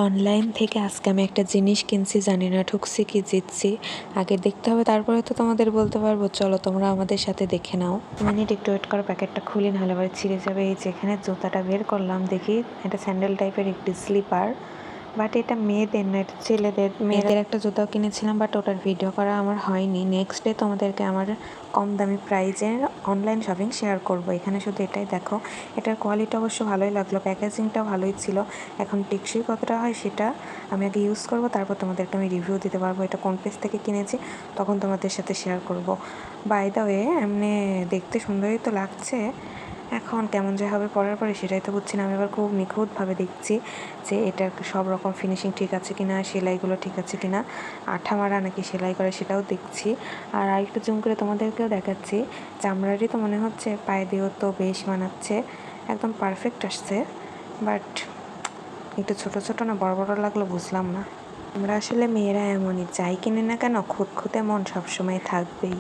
Online থেকে আজকে আমি একটা জিনিস কিনছি, জানি না ঠকছি কি জিতছি। আগে দেখতে হবে, তারপরে তো তোমাদের বলতে পারবো। চলো তোমরা আমাদের সাথে দেখে নাও। মিনিট একটু ওয়েট করো, প্যাকেটটা খুলি, নাহলে আবার ছিঁড়ে যাবে। এই যে এখানে জুতাটা বের করলাম, দেখি এটা স্যান্ডেল টাইপের একটি স্লিপার, বাট এটা মেয়েদের না, এটা ছেলেদের। মেয়েদের একটা জুতাও কিনেছিলাম, বাট ওটার ভিডিও করা আমার হয়নি। নেক্সট ডে তোমাদেরকে আমার কম দামি প্রাইজের অনলাইন শপিং শেয়ার করব। এখানে শুধু এটাই দেখো, এটার কোয়ালিটি অবশ্য ভালোই লাগলো, প্যাকেজিংটাও ভালোই ছিল। এখন টেকসই কতটা হয় সেটা আমি আগে ইউজ করব, তারপর তোমাদেরকে আমি রিভিউ দিতে পারবো এটা কোন পেজ থেকে কিনেছি, তখন তোমাদের সাথে শেয়ার করব। বাই দ্য ওয়ে, এমনি দেখতে সুন্দরই তো লাগছে, এখন কেমন যে হবে পরার পরে সেটাই তো বুঝছি না। আমি এবার খুব নিখুঁতভাবে দেখছি যে এটার সব রকম ফিনিশিং ঠিক আছে কিনা, সেলাইগুলো ঠিক আছে কিনা, আঠা মারা নাকি সেলাই করে সেটাও দেখছি। আর আরেকটু জুম করে তোমাদেরকেও দেখাচ্ছি, চামড়ারই তো মনে হচ্ছে, পায়ে দিয়েও তো বেশ মানাচ্ছে, একদম পারফেক্ট আসছে। বাট একটু ছোটো ছোটো না বড় বড় লাগলো, বুঝলাম না। আমরা আসলে মেয়েরা এমনই, যাই কিনে না কেন খুঁতখুঁতে মন সবসময় থাকবেই।